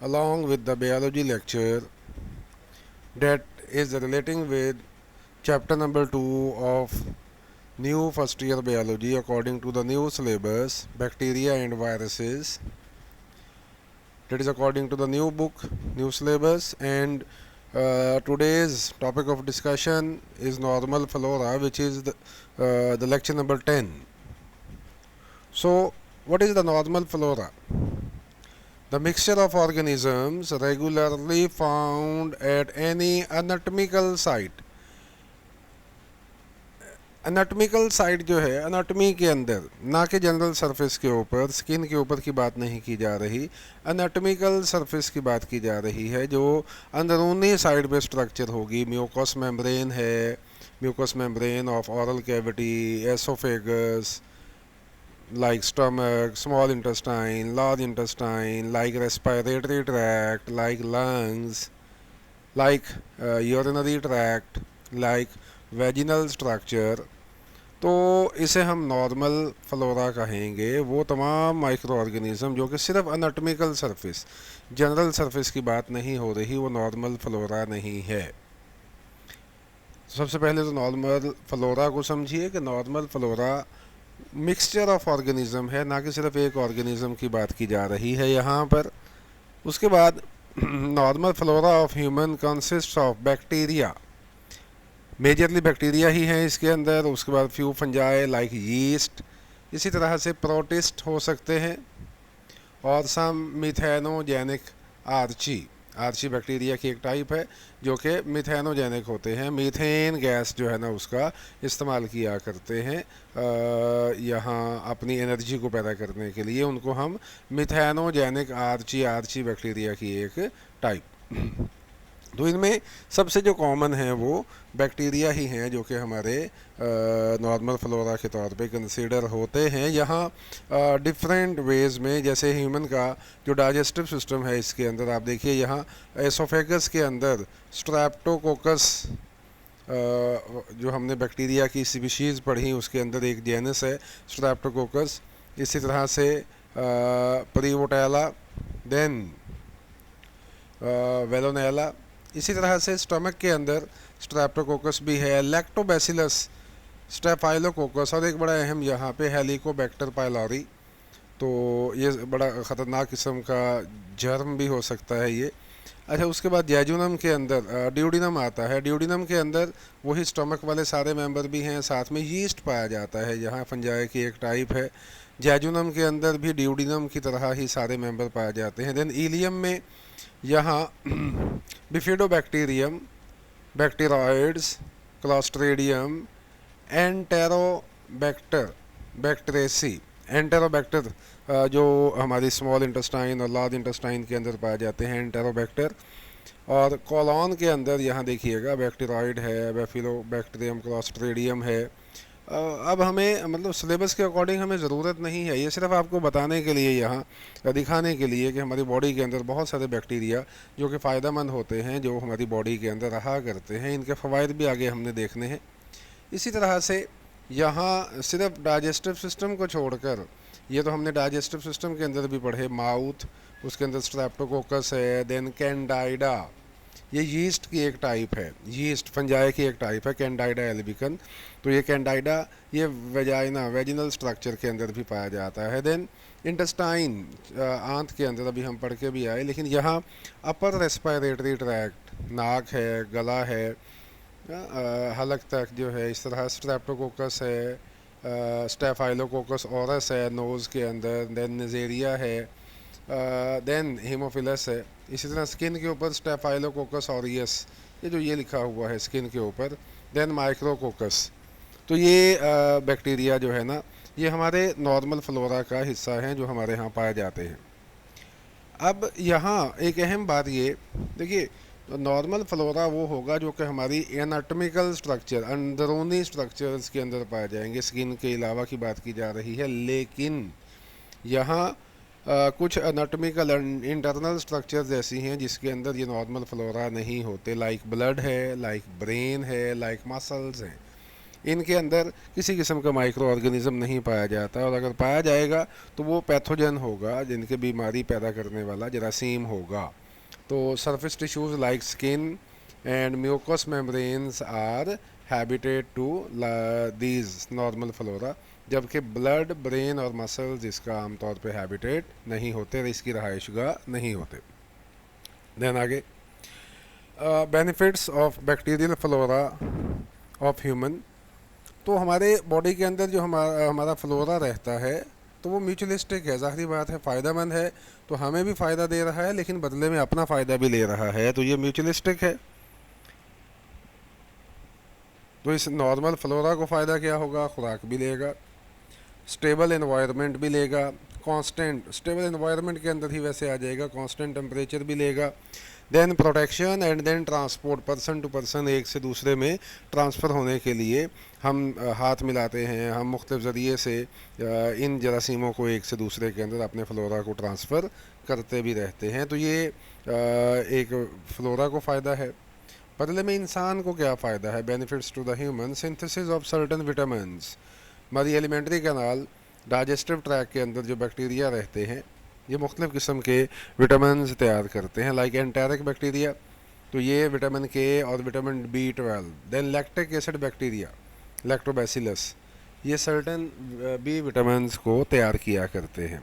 along with the biology lecture that is relating with chapter number 2 of new first year biology according to the new syllabus, bacteria and viruses. That is according to the new book, new syllabus, and today's topic of discussion is normal flora, which is the lecture number 10. So, what is the normal flora? The mixture of organisms regularly found at any anatomical site. Anatomical site जो है, anatomy के अंदर, ना कि general surface के ऊपर, skin के ऊपर की बात नहीं की जा रही, एनाटॉमिकल सरफेस की बात की जा रही है, जो अंदरूनी साइड पे स्ट्रक्चर होगी. म्यूकस मेम्ब्रेन है, mucus membrane of oral cavity, oesophagus, like stomach, small intestine, large intestine, like respiratory tract, like lungs, like urinary tract, like vaginal structure. तो इसे हम नॉर्मल फ्लोरा कहेंगे. वो तमाम माइक्रो ऑर्गेनिज्म जो कि सिर्फ अनाटॉमिकल सरफेस, जनरल सरफेस की बात नहीं हो रही, वो नॉर्मल फ्लोरा नहीं है. सबसे पहले तो नॉर्मल फ्लोरा को समझिए कि normal flora mixture of organism है, ना कि सिर्फ एक ऑर्गेनिज्म की बात की जा रही है यहाँ पर. उसके बाद normal flora of human consist of bacteria, majorly bacteria ही हैं इसके अंदर. उसके बाद फ्यू फंजाई लाइक यीस्ट, इसी तरह से प्रोटिस्ट हो सकते हैं, और सम मिथेनोजेनिक आर्ची. आर्ची बैक्टीरिया की एक टाइप है जो कि मिथेनोजेनिक होते हैं. मीथेन गैस जो है ना, उसका इस्तेमाल किया करते हैं यहाँ अपनी एनर्जी को पैदा करने के लिए. उनको हम मिथेनोजेनिक आर्ची बैक्टीरिया की एक टाइप. तो इनमें सबसे जो कॉमन है वो बैक्टीरिया ही हैं जो कि हमारे नॉर्मल फ्लोरा के तौर पे कंसीडर होते हैं. यहाँ डिफरेंट वेज में, जैसे ह्यूमन का जो डाइजेस्टिव सिस्टम है, इसके अंदर आप देखिए यहाँ एसोफेगस के अंदर स्ट्रेप्टोकोकस, जो हमने बैक्टीरिया की स्पीशीज़ पढ़ी उसके अंदर एक जेनस है स्ट्रेप्टोकोकस. इसी तरह से प्रीवोटेला, देन वेलोनेला. इसी तरह से स्टमक के अंदर स्ट्रेप्टोकोकस भी है, लैक्टोबैसिलस, स्टेफाइलोकोकस, और एक बड़ा अहम यहाँ पे हेलिकोबैक्टर पाइलोरी. तो ये बड़ा ख़तरनाक किस्म का जर्म भी हो सकता है ये. अच्छा, उसके बाद जैजुनम के अंदर ड्यूडिनम आता है. ड्यूडिनम के अंदर वही स्टमक वाले सारे मेंबर भी हैं, साथ में यीस्ट पाया जाता है, यहाँ फंजाई की एक टाइप है. जैजुनम के अंदर भी ड्यूडिनम की तरह ही सारे मेंबर पाए जाते हैं. देन इलियम में यहाँ बिफिडोबैक्टीरियम, बैक्टीरॉइड्स, क्लॉस्ट्रेडियम, एंटेरोबैक्टर, बैक्ट्रेसी. एंटेरोबैक्टर जो हमारी स्मॉल इंटेस्टाइन और लार्ज इंटेस्टाइन के अंदर पाए जाते हैं, एंटेरोबैक्टर. और कॉलॉन के अंदर यहाँ देखिएगा बैक्टीरॉइड है, बैफिलोबैक्टीरियम, क्लॉस्ट्रेडियम है. अब हमें मतलब सिलेबस के अकॉर्डिंग हमें ज़रूरत नहीं है, ये सिर्फ आपको बताने के लिए, यहाँ दिखाने के लिए कि हमारी बॉडी के अंदर बहुत सारे बैक्टीरिया जो कि फ़ायदेमंद होते हैं, जो हमारी बॉडी के अंदर रहा करते हैं. इनके फ़वाइद भी आगे हमने देखने हैं. इसी तरह से यहाँ सिर्फ डाइजेस्टिव सिस्टम को छोड़कर, ये तो हमने डाइजेस्टिव सिस्टम के अंदर भी पढ़े, माउथ, उसके अंदर स्ट्रेप्टोकोकस है, देन कैंडाइडा, ये यीस्ट की एक टाइप है, यीस्ट फंजाई की एक टाइप है, कैंडाइडा एल्बिकन. तो ये कैंडाइडा ये वेजिनल स्ट्रक्चर के अंदर भी पाया जाता है. देन इंटेस्टाइन, आंत के अंदर अभी हम पढ़ के भी आए, लेकिन यहाँ अपर रेस्पिरेटरी ट्रैक्ट, नाक है, गला है, हलक तक जो है, इस तरह स्ट्रेप्टोकोकस है, स्टेफाइलोकोकस ऑरस है नोज़ के अंदर, देन निजेरिया है, देन हीमोफिलस है. इसी तरह स्किन के ऊपर स्टेफाइलोकोकस ऑरियस, ये जो ये लिखा हुआ है स्किन के ऊपर, देन माइक्रोकोकस. तो ये बैक्टीरिया जो है ना, ये हमारे नॉर्मल फ्लोरा का हिस्सा हैं जो हमारे यहाँ पाए जाते हैं. अब यहाँ एक अहम बात ये देखिए, नॉर्मल फ्लोरा वो होगा जो कि हमारी एनाटॉमिकल स्ट्रक्चर, अंदरूनी स्ट्रक्चर्स के अंदर पाए जाएंगे, स्किन के अलावा की बात की जा रही है. लेकिन यहाँ कुछ एनाटॉमिकल इंटरनल स्ट्रक्चर्स ऐसी हैं जिसके अंदर ये नॉर्मल फ्लोरा नहीं होते, लाइक ब्लड है, लाइक ब्रेन है, लाइक मसल्स हैं. इनके अंदर किसी किस्म का माइक्रो ऑर्गेनिज्म नहीं पाया जाता, और अगर पाया जाएगा तो वो पैथोजन होगा, जिनके बीमारी पैदा करने वाला जरासीम होगा। तो surface tissues like skin and mucus membranes are habitat to these normal flora, जबकि ब्लड, ब्रेन और मसल्स इसका आमतौर पे हैबिटेट नहीं होते, इसकी रहायशगाह नहीं होते। देन आगे, benefits of bacterial flora of human. तो हमारे बॉडी के अंदर जो हमारा फ्लोरा रहता है तो वो म्यूचुअलिस्टिक है, ज़ाहिरी बात है, फ़ायदेमंद है, तो हमें भी फ़ायदा दे रहा है लेकिन बदले में अपना फ़ायदा भी ले रहा है, तो ये म्यूचुअलिस्टिक है। तो इस नॉर्मल फ्लोरा को फ़ायदा क्या होगा, खुराक भी लेगा, स्टेबल एनवायरनमेंट भी लेगा, कांस्टेंट स्टेबल एनवायरनमेंट के अंदर ही वैसे आ जाएगा, कांस्टेंट टेम्परेचर भी लेगा। Then protection and then transport, person to person, एक से दूसरे में ट्रांसफ़र होने के लिए हम हाथ मिलाते हैं, हम मुख्तलिफ़ ज़रिए से इन जरासीमों को एक से दूसरे के अंदर अपने फ्लोरा को ट्रांसफ़र करते भी रहते हैं। तो ये एक फ्लोरा को फ़ायदा है। बदले में इंसान को क्या फ़ायदा है, benefits to the human, synthesis of certain vitamins. हमारी एलिमेंट्री कैनाल, डाइजेस्टिव ट्रैक के अंदर जो बैक्टीरिया रहते हैं ये मुख्तलिफ़ किस्म के विटामिन्स तैयार करते हैं, लाइक एंटेरिक बैक्टीरिया, तो ये विटामिन के और vitamin B12। Then lactic acid bacteria, lactobacillus, ये सर्टन बी विटामिन्स को तैयार किया करते हैं।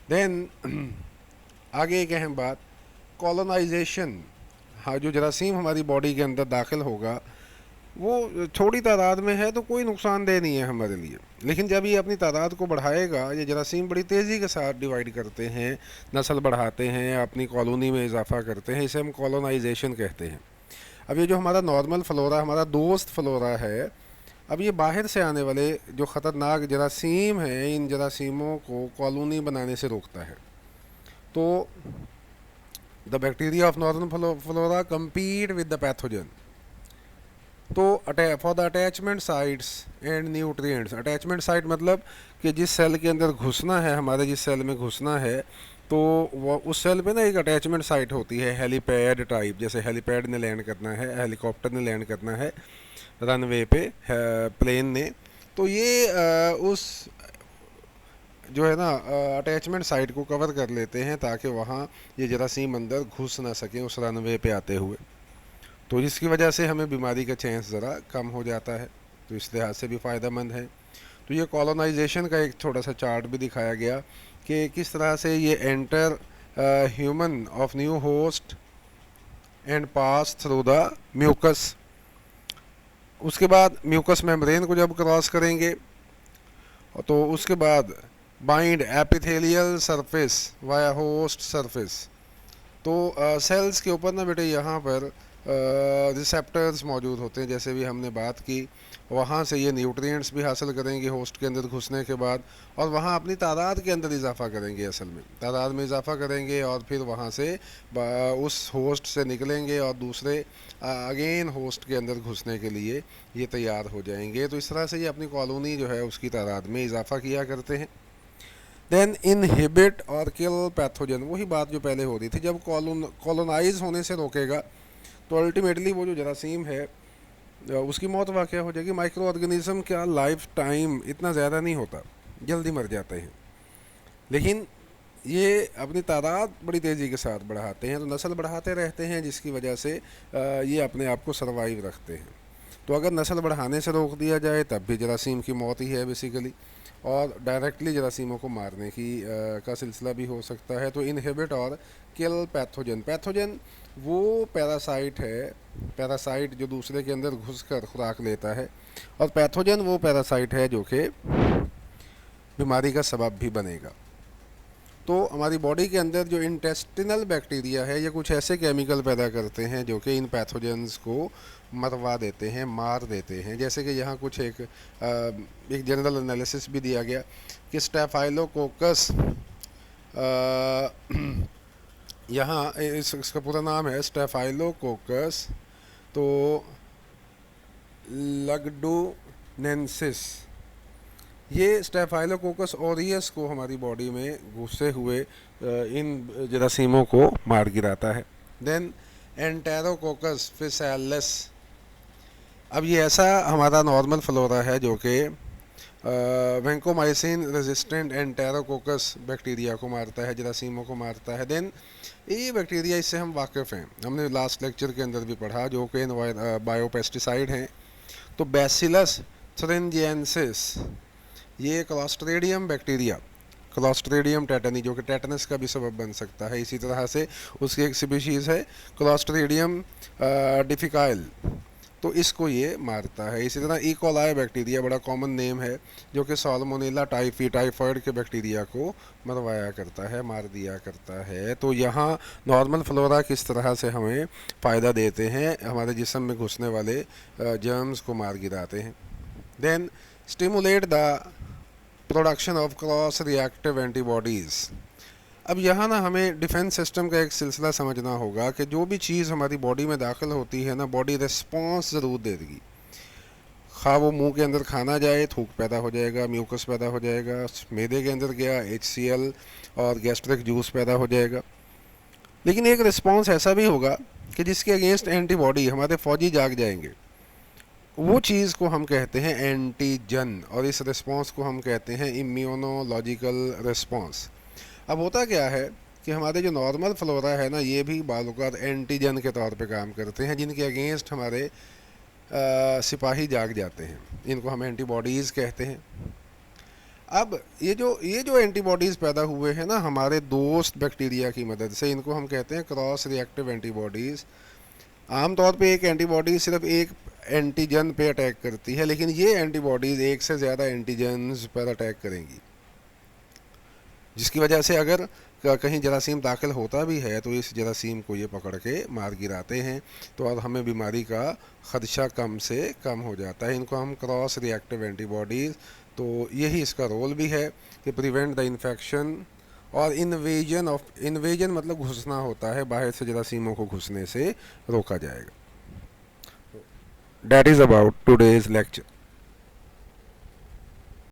देन आगे एक अहम बात, कॉलोनाइजेशन। हाँ, जो जरासीम हमारी बॉडी के अंदर दाखिल होगा वो छोटी तादाद में है तो कोई नुकसानदेह नहीं है हमारे लिए, लेकिन जब ये अपनी तादाद को बढ़ाएगा, ये जरासीम बड़ी तेज़ी के साथ डिवाइड करते हैं, नस्ल बढ़ाते हैं, अपनी कॉलोनी में इजाफा करते हैं, इसे हम कॉलोनाइजेशन कहते हैं। अब ये जो हमारा नॉर्मल फ्लोरा, हमारा दोस्त फ्लोरा है, अब ये बाहर से आने वाले जो ख़तरनाक जरासीम हैं, इन जरासीमों को कॉलोनी बनाने से रोकता है। तो the bacteria of normal flora compete with the pathogen. तो for the attachment sites and nutrients, attachment site मतलब कि जिस सेल के अंदर घुसना है, हमारे जिस सेल में घुसना है, तो वो उस सेल पे ना एक अटैचमेंट साइट होती है, हेलीपैड टाइप, जैसे हेलीपैड ने लैंड करना है, हेलीकॉप्टर ने लैंड करना है रनवे पे, प्लेन ने, तो ये उस जो है ना अटैचमेंट साइट को कवर कर लेते हैं ताकि वहाँ ये जरासीम अंदर घुस ना सकें उस रनवे पे आते हुए, तो जिसकी वजह से हमें बीमारी का चांस ज़रा कम हो जाता है, तो इस लिहाज से भी फ़ायदेमंद है। तो ये कॉलोनाइजेशन का एक छोटा सा चार्ट भी दिखाया गया कि किस तरह से ये enter human of new host and pass through the mucus. उसके बाद म्यूकस मेम्ब्रेन को जब क्रॉस करेंगे तो उसके बाद bind epithelial surface via host surface. तो सेल्स के ऊपर ना बेटे यहाँ पर रिसेप्टर्स मौजूद होते हैं, जैसे भी हमने बात की, वहाँ से ये न्यूट्रिएंट्स भी हासिल करेंगे होस्ट के अंदर घुसने के बाद, और वहाँ अपनी तादाद के अंदर इजाफा करेंगे, असल में तादाद में इजाफा करेंगे, और फिर वहाँ से उस होस्ट से निकलेंगे और दूसरे अगेन होस्ट के अंदर घुसने के लिए ये तैयार हो जाएंगे। तो इस तरह से ये अपनी कॉलोनी जो है उसकी तादाद में इजाफा किया करते हैं। देन इनहिबिट और किल पैथोजन, वही बात जो पहले हो रही थी, जब कॉलोनाइज होने से रोकेगा तो अल्टीमेटली वो जो जरासीम है उसकी मौत वाक़या हो जाएगी। माइक्रो ऑर्गेनिज्म का लाइफ टाइम इतना ज़्यादा नहीं होता, जल्दी मर जाते हैं, लेकिन ये अपनी तादाद बड़ी तेज़ी के साथ बढ़ाते हैं, तो नस्ल बढ़ाते रहते हैं, जिसकी वजह से ये अपने आप को सर्वाइव रखते हैं। तो अगर नस्ल बढ़ाने से रोक दिया जाए तब भी जरासीम की मौत ही है बेसिकली, और डायरेक्टली जरासीमों को मारने की का सिलसिला भी हो सकता है। तो इनहिबिट और किल पैथोजन, पैथोजन वो पैरासाइट है, पैरासाइट जो दूसरे के अंदर घुसकर खुराक लेता है, और पैथोजन वो पैरासाइट है जो कि बीमारी का सबब भी बनेगा। तो हमारी बॉडी के अंदर जो इंटेस्टिनल बैक्टीरिया है, ये कुछ ऐसे केमिकल पैदा करते हैं जो कि इन पैथोजेंस को मरवा देते हैं, मार देते हैं। जैसे कि यहाँ कुछ एक जनरल एनालिसिस भी दिया गया कि स्टेफाइलोकोकस, यहाँ इसका पूरा नाम है स्टेफाइलोकोकस तो लग्डुनेंसिस, ये स्टेफाइलोकोकस ऑरियस को हमारी बॉडी में घुसे हुए इन जरासीमों को मार गिराता है। देन एंटेरोकोकस फिसैलिस, अब ये ऐसा हमारा नॉर्मल फ्लोरा है जो कि वैंकोमाइसिन रेजिस्टेंट एंटेरोकोकस बैक्टीरिया को मारता है, जरासीमों को मारता है। देन ये बैक्टीरिया, इससे हम वाकिफ़ हैं, हमने लास्ट लेक्चर के अंदर भी पढ़ा, जो कि बायोपेस्टिसाइड हैं। तो बैसिलस थ्रिंजिएंसिस, ये क्लॉस्ट्रेडियम बैक्टीरिया, क्लॉस्ट्रेडियम टेटनी, जो कि टेटनस का भी सबब बन सकता है। इसी तरह से उसकी एक स्पीशीज़ है क्लॉस्ट्रेडियम डिफिकाइल, तो इसको ये मारता है। इसी तरह इकोलाई बैक्टीरिया बड़ा कॉमन नेम है, जो कि साल्मोनेला टाइफी, टाइफाइड के बैक्टीरिया को मरवाया करता है, मार दिया करता है। तो यहाँ नॉर्मल फ्लोरा किस तरह से हमें फ़ायदा देते हैं, हमारे जिस्म में घुसने वाले जर्म्स को मार गिराते हैं। Then stimulate the production of cross reactive antibodies. अब यहाँ ना हमें डिफेंस सिस्टम का एक सिलसिला समझना होगा कि जो भी चीज़ हमारी बॉडी में दाखिल होती है ना, बॉडी रिस्पॉन्स ज़रूर दे देगी। खा वो मुंह के अंदर खाना जाए, थूक पैदा हो जाएगा, म्यूकस पैदा हो जाएगा, मैदे के अंदर गया HCl और गैस्ट्रिक जूस पैदा हो जाएगा। लेकिन एक रिस्पॉन्स ऐसा भी होगा कि जिसके अगेंस्ट एंटीबॉडी हमारे फौजी जाग जाएंगे। वो चीज़ को हम कहते हैं एंटीजन, और इस रिस्पॉन्स को हम कहते हैं इम्यूनोलॉजिकल रिस्पॉन्स। अब होता क्या है कि हमारे जो नॉर्मल फ्लोरा है ना, ये भी बालूकात एंटीजन के तौर पे काम करते हैं, जिनके अगेंस्ट हमारे सिपाही जाग जाते हैं। इनको हम एंटीबॉडीज़ कहते हैं। अब ये जो एंटीबॉडीज़ पैदा हुए हैं ना हमारे दोस्त बैक्टीरिया की मदद से, इनको हम कहते हैं क्रॉस रिएक्टिव एंटीबॉडीज़। आमतौर पे एक एंटीबॉडी सिर्फ एक एंटीजन पे अटैक करती है, लेकिन ये एंटीबॉडीज़ एक से ज़्यादा एंटीजन्स पर अटैक करेंगी, जिसकी वजह से अगर कहीं जरासीम दाखिल होता भी है तो इस जरासीम को ये पकड़ के मार गिराते हैं, तो अब हमें बीमारी का ख़दशा कम से कम हो जाता है। इनको हम क्रॉस रिएक्टिव एंटीबॉडीज़, तो यही इसका रोल भी है कि प्रिवेंट द इन्फेक्शन और इन्वेजन मतलब घुसना होता है, बाहर से जरासीमों को घुसने से रोका जाएगा। That is about today's lecture.